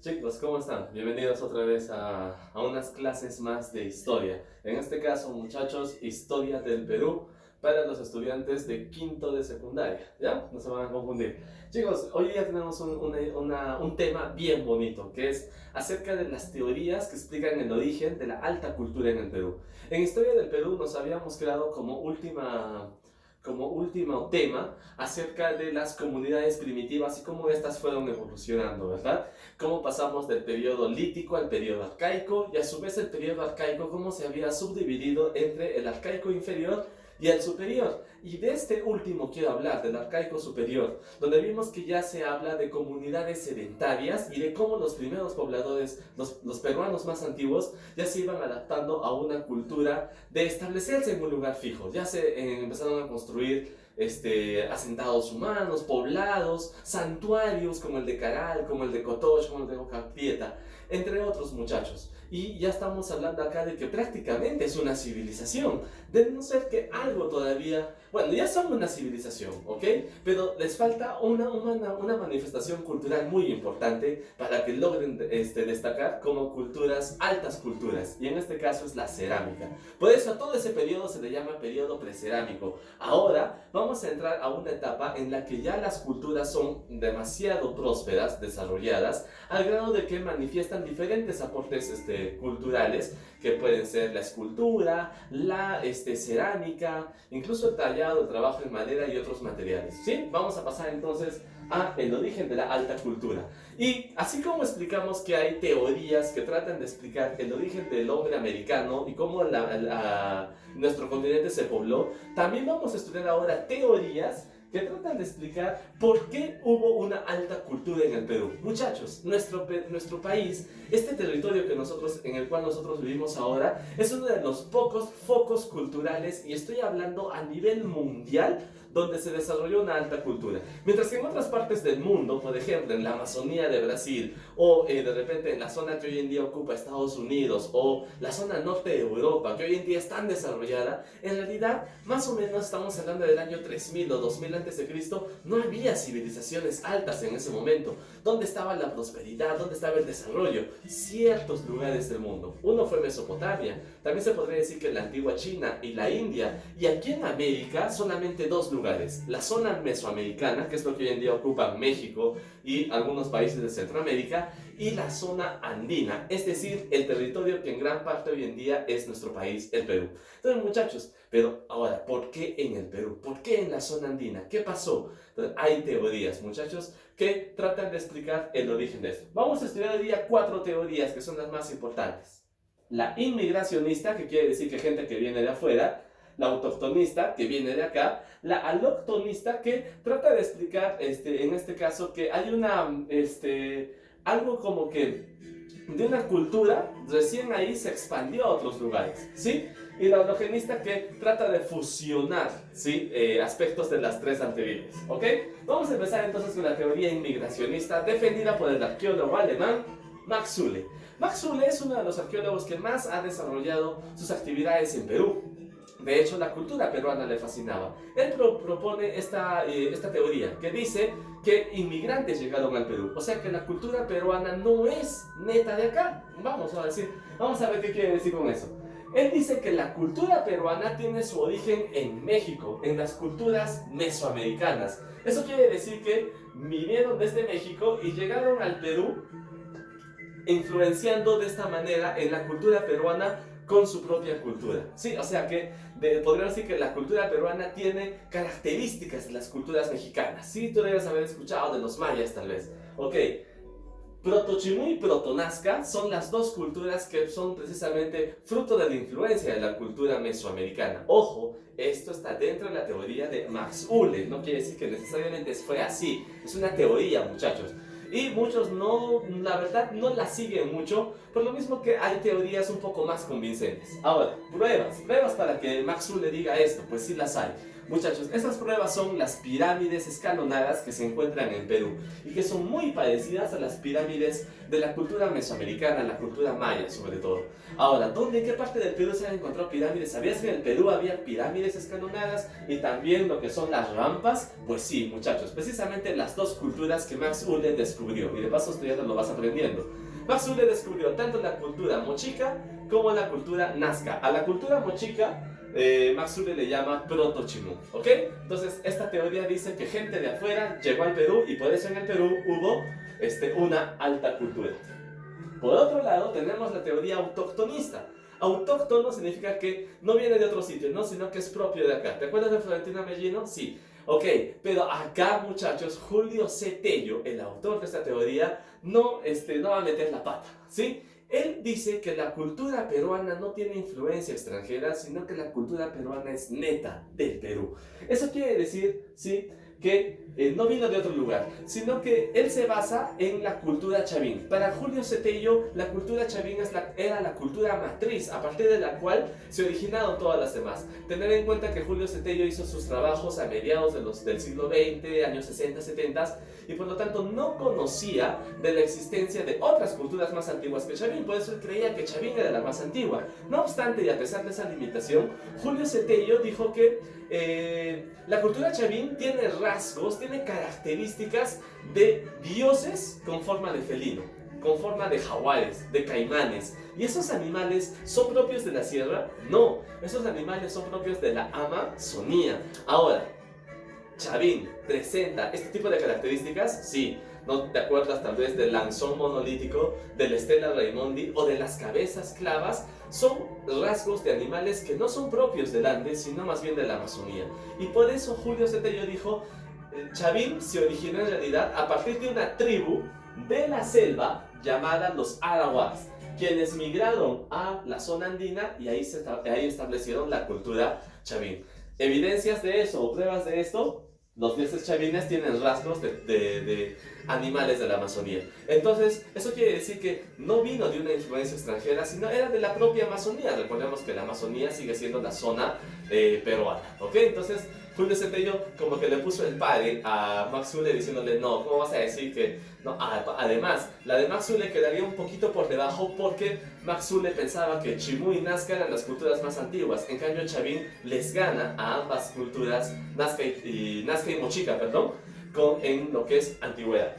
Chicos, ¿cómo están? Bienvenidos otra vez a unas clases más de historia. En este caso, muchachos, historia del Perú para los estudiantes de quinto de secundaria. ¿Ya? No se van a confundir. Chicos, hoy día tenemos un tema bien bonito, que es acerca de las teorías que explican el origen de la alta cultura en el Perú. En historia del Perú nos habíamos creado como último tema acerca de las comunidades primitivas y cómo estas fueron evolucionando, ¿verdad? Cómo pasamos del periodo lítico al periodo arcaico y a su vez el periodo arcaico cómo se había subdividido entre el arcaico inferior y el superior. Y de este último quiero hablar, del arcaico superior, donde vimos que ya se habla de comunidades sedentarias y de cómo los primeros pobladores, los peruanos más antiguos, ya se iban adaptando a una cultura de establecerse en un lugar fijo. Ya se empezaron a construir asentados humanos, poblados, santuarios como el de Caral, como el de Cotoche, como el de Boca Prieta, entre otros muchachos. Y ya estamos hablando acá de que prácticamente es una civilización, de no ser que algo todavía, bueno, ya son una civilización, ¿ok? Pero les falta una manifestación cultural muy importante para que logren destacar como culturas, altas culturas, y en este caso es la cerámica. Por eso a todo ese periodo se le llama periodo precerámico. Ahora vamos a entrar a una etapa en la que ya las culturas son demasiado prósperas, desarrolladas, al grado de que manifiestan diferentes aportes culturales, que pueden ser la escultura, la cerámica, incluso el tallado, el trabajo en madera y otros materiales. ¿Sí? Vamos a pasar entonces a el origen de la alta cultura. Y así como explicamos que hay teorías que tratan de explicar el origen del hombre americano y cómo nuestro continente se pobló, también vamos a estudiar ahora teorías que tratan de explicar por qué hubo una alta cultura en el Perú. Muchachos, nuestro país, este territorio en el cual nosotros vivimos ahora, es uno de los pocos focos culturales, y estoy hablando a nivel mundial, donde se desarrolló una alta cultura. Mientras que en otras partes del mundo, por ejemplo en la Amazonía de Brasil, o de repente en la zona que hoy en día ocupa Estados Unidos, o la zona norte de Europa, que hoy en día es tan desarrollada, en realidad más o menos estamos hablando del año 3000 o 2000 antes de Cristo, no había civilizaciones altas en ese momento. ¿Dónde estaba la prosperidad? ¿Dónde estaba el desarrollo? Ciertos lugares del mundo. Uno fue Mesopotamia, también se podría decir que la antigua China y la India, y aquí en América solamente dos lugares: la zona mesoamericana, que es lo que hoy en día ocupa México y algunos países de Centroamérica, y la zona andina, es decir, el territorio que en gran parte hoy en día es nuestro país, el Perú. Entonces, muchachos, pero ahora, ¿por qué en el Perú? ¿Por qué en la zona andina? ¿Qué pasó? Entonces, hay teorías, muchachos, que tratan de explicar el origen de esto. Vamos a estudiar hoy día 4 teorías que son las más importantes: la inmigracionista, que quiere decir que gente que viene de afuera; la autoctonista, que viene de acá; la aloctonista, que trata de explicar, en este caso, que hay algo como que de una cultura recién ahí se expandió a otros lugares, ¿sí? Y la hologenista, que trata de fusionar, ¿sí? Aspectos de las tres anteriores, ¿ok? Vamos a empezar entonces con la teoría inmigracionista, defendida por el arqueólogo alemán Max Zülle. Max Zülle es uno de los arqueólogos que más ha desarrollado sus actividades en Perú. De hecho, la cultura peruana le fascinaba. Él propone esta teoría que dice que inmigrantes llegaron al Perú. O sea que la cultura peruana no es neta de acá. Vamos a ver qué quiere decir con eso. Él dice que la cultura peruana tiene su origen en México, en las culturas mesoamericanas. Eso quiere decir que vinieron desde México y llegaron al Perú, influenciando de esta manera en la cultura peruana con su propia cultura. Sí, o sea que podríamos decir que la cultura peruana tiene características de las culturas mexicanas. Sí, tú debes haber escuchado de los mayas, tal vez. Ok, Protochimú y Protonazca son las dos culturas que son precisamente fruto de la influencia de la cultura mesoamericana. Ojo, esto está dentro de la teoría de Max Zülle, no quiere decir que necesariamente fue así, es una teoría, muchachos. Y muchos no, la verdad, no la siguen mucho, por lo mismo que hay teorías un poco más convincentes. Ahora, pruebas para que Max Zülle diga esto, pues sí las hay. Muchachos, estas pruebas son las pirámides escalonadas que se encuentran en Perú y que son muy parecidas a las pirámides de la cultura mesoamericana, la cultura maya sobre todo. Ahora, ¿dónde, en qué parte del Perú se han encontrado pirámides? ¿Sabías que en el Perú había pirámides escalonadas y también lo que son las rampas? Pues sí, muchachos, precisamente las dos culturas que Max Uhle descubrió, y de paso estudiando lo vas aprendiendo. Max Uhle descubrió tanto la cultura mochica como la cultura nazca. A la cultura mochica Max Uhle le llama proto-chimú, ¿ok? Entonces esta teoría dice que gente de afuera llegó al Perú y por eso en el Perú hubo una alta cultura. Por otro lado tenemos la teoría autóctonista. Autóctono significa que no viene de otro sitio, ¿no? Sino que es propio de acá. ¿Te acuerdas de Florentino Mellino? Sí. Ok, pero acá, muchachos, Julio C. Tello, el autor de esta teoría, no va a meter la pata, ¿sí? Él dice que la cultura peruana no tiene influencia extranjera, sino que la cultura peruana es neta del Perú. Eso quiere decir, ¿sí?, que no vino de otro lugar, sino que él se basa en la cultura chavín. Para Julio C. Tello, la cultura chavín era la cultura matriz, a partir de la cual se originaron todas las demás. Tener en cuenta que Julio C. Tello hizo sus trabajos a mediados del siglo XX, años 60, 70, y por lo tanto no conocía de la existencia de otras culturas más antiguas que Chavín, por eso él creía que Chavín era la más antigua. No obstante, y a pesar de esa limitación, Julio C. Tello dijo que la cultura chavín tiene rasgos, tiene características de dioses con forma de felino, con forma de jaguares, de caimanes. ¿Y esos animales son propios de la sierra? No, esos animales son propios de la Amazonía. Ahora, Chavín presenta este tipo de características, sí. ¿No te acuerdas tal vez del lanzón monolítico, de la estela Raimondi o de las cabezas clavas? Son rasgos de animales que no son propios del Andes, sino más bien de la Amazonía. Y por eso Julio C. Tello dijo, Chavín se originó en realidad a partir de una tribu de la selva llamada los Arahuacos, quienes migraron a la zona andina y ahí establecieron la cultura chavín. ¿Evidencias de eso o pruebas de esto? Los dioses chavines tienen rasgos de animales de la Amazonía. Entonces, eso quiere decir que no vino de una influencia extranjera, sino era de la propia Amazonía. Recordemos que la Amazonía sigue siendo la zona peruana, ¿ok? Entonces, Julio C. Tello como que le puso el pare a Max Uhle diciéndole, no, ¿cómo vas a decir que...? No, además, la de Max Uhle quedaría un poquito por debajo porque Max Uhle pensaba que Chimú y Nazca eran las culturas más antiguas. En cambio, Chavín les gana a ambas culturas, Nazca y Mochica, en lo que es antigüedad.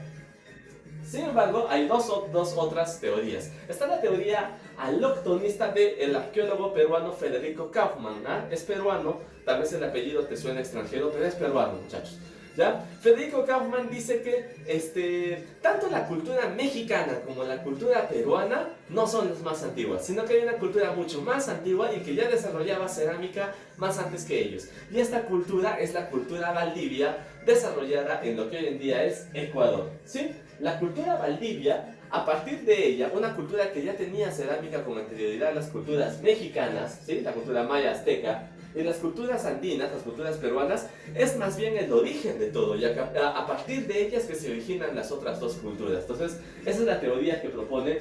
Sin embargo, hay dos otras teorías. Está la teoría alóctonista del arqueólogo peruano Federico Kaufmann, ¿ah? Es peruano, tal vez el apellido te suena extranjero, pero es peruano, muchachos. ¿Ya? Federico Kaufmann dice que tanto la cultura mexicana como la cultura peruana no son las más antiguas, sino que hay una cultura mucho más antigua y que ya desarrollaba cerámica más antes que ellos. Y esta cultura es la cultura Valdivia, desarrollada en lo que hoy en día es Ecuador, ¿sí? La cultura Valdivia, a partir de ella, una cultura que ya tenía cerámica con anterioridad a las culturas mexicanas, ¿sí?, la cultura maya azteca, y las culturas andinas, las culturas peruanas, es más bien el origen de todo, y a partir de ellas que se originan las otras dos culturas. Entonces, esa es la teoría que propone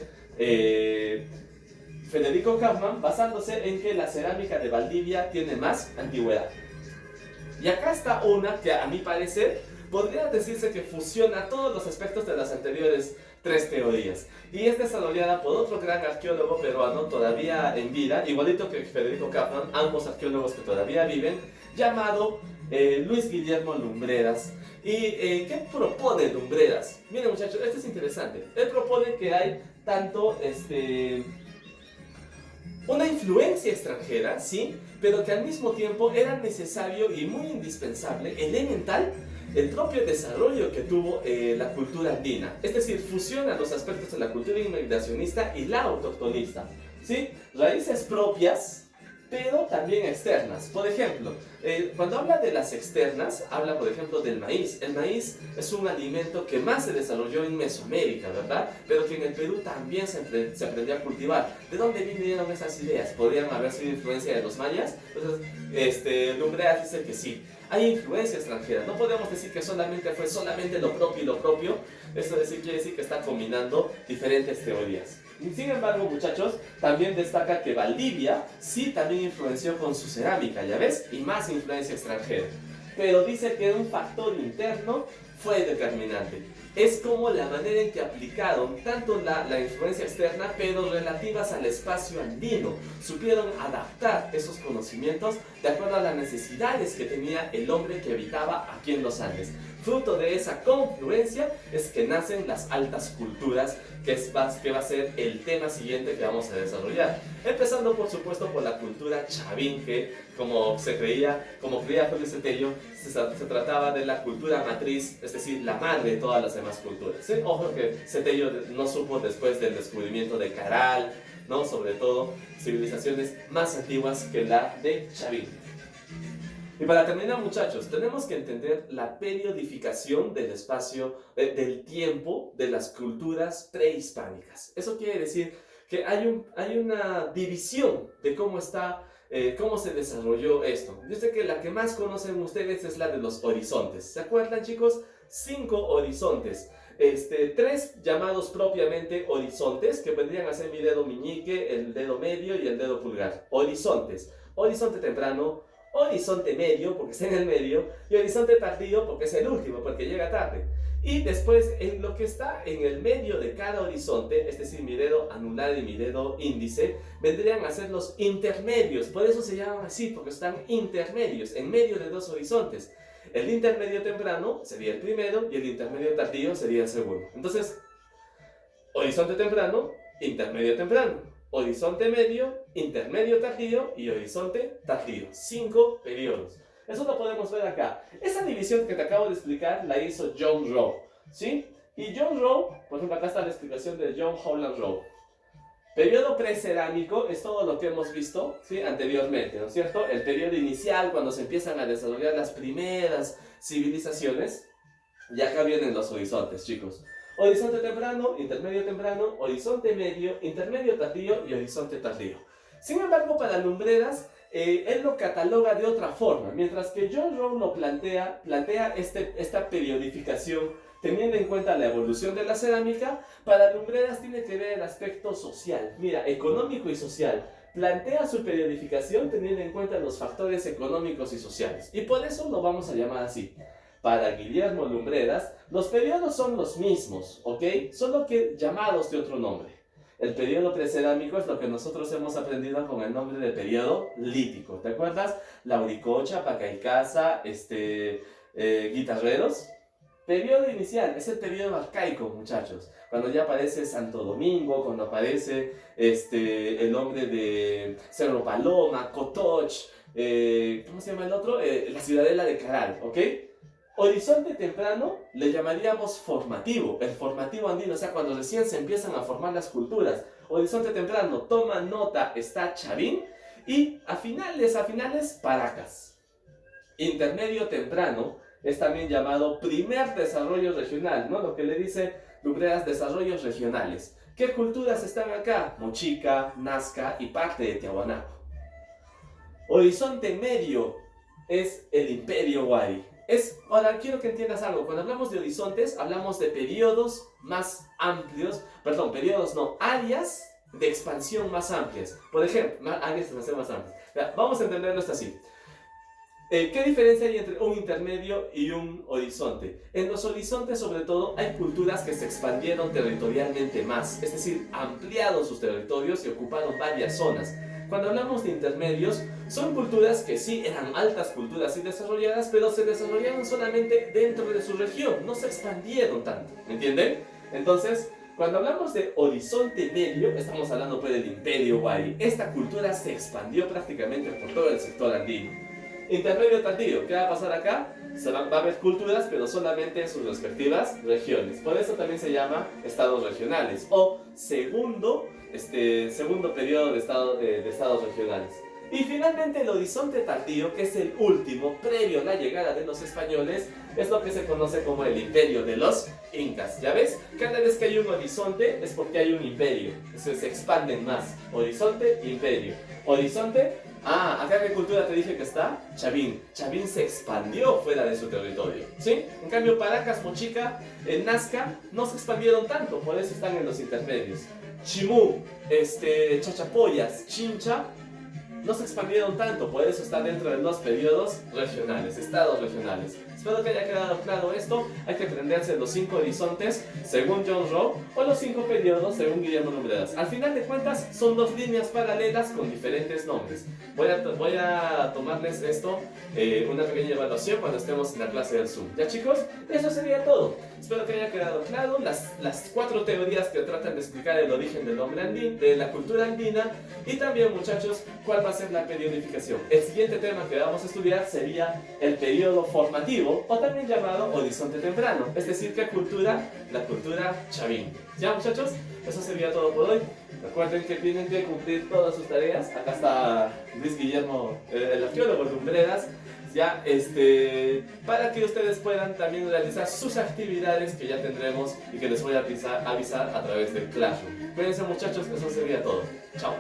Federico Kaufmann, basándose en que la cerámica de Valdivia tiene más antigüedad. Y acá está una que, a mi parecer, podría decirse que fusiona todos los aspectos de las anteriores tres teorías, y es desarrollada por otro gran arqueólogo peruano todavía en vida, igualito que Federico Kaufmann, ambos arqueólogos que todavía viven, llamado Luis Guillermo Lumbreras. ¿Y qué propone Lumbreras? Miren, muchachos, esto es interesante. Él propone que hay tanto una influencia extranjera, sí, pero que al mismo tiempo era necesario y muy indispensable, elemental, el propio desarrollo que tuvo la cultura andina. Es decir, fusiona los aspectos de la cultura inmigracionista y la autoctonista, ¿sí? Raíces propias, pero también externas. Por ejemplo, cuando habla de las externas, habla por ejemplo del maíz. El maíz es un alimento que más se desarrolló en Mesoamérica, ¿verdad? Pero que en el Perú también se aprendió a cultivar. ¿De dónde vinieron esas ideas? ¿Podrían haber sido influencia de los mayas? Entonces, Lumbreras dice que sí. Hay influencia extranjera. No podemos decir que fue solamente lo propio y lo propio. Esto quiere decir que está combinando diferentes teorías. Sin embargo, muchachos, también destaca que Valdivia sí también influenció con su cerámica, ¿ya ves? Y más influencia extranjera. Pero dice que un factor interno fue determinante. Es como la manera en que aplicaron tanto la influencia externa, pero relativas al espacio andino. Supieron adaptar esos conocimientos de acuerdo a las necesidades que tenía el hombre que habitaba aquí en los Andes. Fruto de esa confluencia es que nacen las altas culturas, que va a ser el tema siguiente que vamos a desarrollar. Empezando, por supuesto, por la cultura chavín, que como creía Julio Cetello, se trataba de la cultura matriz, es decir, la madre de todas las demás culturas. ¿Sí? Ojo que Cetello no supo después del descubrimiento de Caral, ¿no? Sobre todo civilizaciones más antiguas que la de Chavín. Y para terminar, muchachos, tenemos que entender la periodificación del espacio, del tiempo de las culturas prehispánicas. Eso quiere decir que hay una división de cómo se desarrolló esto. Yo sé que la que más conocen ustedes es la de los horizontes. ¿Se acuerdan, chicos? 5 horizontes. 3 llamados propiamente horizontes, que vendrían a ser mi dedo meñique, el dedo medio y el dedo pulgar. Horizontes. Horizonte temprano, horizonte medio, porque está en el medio, y horizonte tardío, porque es el último, porque llega tarde. Y después, en lo que está en el medio de cada horizonte, es decir, mi dedo anular y mi dedo índice, vendrían a ser los intermedios. Por eso se llaman así, porque están intermedios, en medio de 2 horizontes. El intermedio temprano sería el primero y el intermedio tardío sería el segundo. Entonces, horizonte temprano, intermedio temprano. Horizonte medio, intermedio tardío y horizonte tardío. 5 periodos. Eso lo podemos ver acá. Esa división que te acabo de explicar la hizo John Rowe, ¿sí? Y John Rowe, por ejemplo, acá está la explicación de John Holland Rowe. Periodo precerámico es todo lo que hemos visto, ¿sí? Anteriormente, ¿no es cierto? El periodo inicial, cuando se empiezan a desarrollar las primeras civilizaciones. Y acá vienen los horizontes, chicos. Horizonte temprano, horizonte medio, intermedio tardío y horizonte tardío. Sin embargo, para Lumbreras, él lo cataloga de otra forma. Mientras que John Rowe lo plantea esta periodificación teniendo en cuenta la evolución de la cerámica. Para Lumbreras tiene que ver el aspecto social, mira, económico y social. Plantea su periodificación teniendo en cuenta los factores económicos y sociales. Y por eso lo vamos a llamar así. Para Guillermo Lumbreras, los periodos son los mismos, ¿ok? Solo que llamados de otro nombre. El periodo precerámico es lo que nosotros hemos aprendido con el nombre de periodo lítico. ¿Te acuerdas? Lauricocha, Pacaicasa, guitarreros. Periodo inicial es el periodo arcaico, muchachos. Cuando ya aparece Santo Domingo, cuando aparece el nombre de Cerro Paloma, Cotoch, ¿cómo se llama el otro? La ciudadela de Caral, ¿ok? Horizonte temprano le llamaríamos formativo, el formativo andino, o sea, cuando recién se empiezan a formar las culturas. Horizonte temprano, toma nota, está Chavín, y a finales, Paracas. Intermedio temprano es también llamado primer desarrollo regional, ¿no? Lo que le dice Lumbreras, desarrollos regionales. ¿Qué culturas están acá? Mochica, Nazca y parte de Tiahuanaco. Horizonte medio es el Imperio Wari. Ahora quiero que entiendas algo. Cuando hablamos de horizontes, hablamos de periodos más amplios, áreas de expansión más amplias. Por ejemplo, áreas de expansión más amplias. Vamos a entenderlo esto así. ¿Qué diferencia hay entre un intermedio y un horizonte? En los horizontes, sobre todo, hay culturas que se expandieron territorialmente más, es decir, ampliaron sus territorios y ocuparon varias zonas. Cuando hablamos de intermedios, son culturas que sí eran altas culturas y desarrolladas, pero se desarrollaron solamente dentro de su región, no se expandieron tanto, ¿me entienden? Entonces, cuando hablamos de horizonte medio, estamos hablando pues del Imperio Wari. Esta cultura se expandió prácticamente por todo el sector andino. Intermedio tardío, ¿qué va a pasar acá? Va a haber culturas, pero solamente en sus respectivas regiones. Por eso también se llama estados regionales o segundo periodo de estados regionales. Y finalmente el horizonte tardío, que es el último, previo a la llegada de los españoles, es lo que se conoce como el imperio de los incas. ¿Ya ves? Cada vez que hay un horizonte es porque hay un imperio. Se expanden más. Horizonte, imperio. Horizonte, acá qué cultura te dije que está? Chavín. Chavín se expandió fuera de su territorio, ¿sí? En cambio Paracas, Mochica, Nazca no se expandieron tanto, por eso están en los intermedios. Chimú, Chachapoyas, Chincha, no se expandieron tanto, por eso está dentro de los periodos regionales, estados regionales. Espero que haya quedado claro esto. Hay que aprenderse los 5 horizontes según John Rowe o los 5 periodos según Guillermo Lumbreras. Al final de cuentas son 2 líneas paralelas con diferentes nombres. Voy a tomarles esto, una pequeña evaluación cuando estemos en la clase del Zoom. ¿Ya chicos? Eso sería todo. Espero que haya quedado claro las 4 teorías que tratan de explicar el origen del hombre andino, de la cultura andina, y también muchachos, cuál va a ser la periodificación. El siguiente tema que vamos a estudiar sería el periodo formativo, o también llamado horizonte temprano, es decir, la cultura chavín. ¿Ya muchachos? Eso sería todo por hoy. Recuerden que tienen que cumplir todas sus tareas. Acá está Luis Guillermo, el arqueólogo Lumbreras, ya, para que ustedes puedan también realizar sus actividades que ya tendremos y que les voy a avisar a través del Classroom. Cuídense muchachos, eso sería todo. Chao.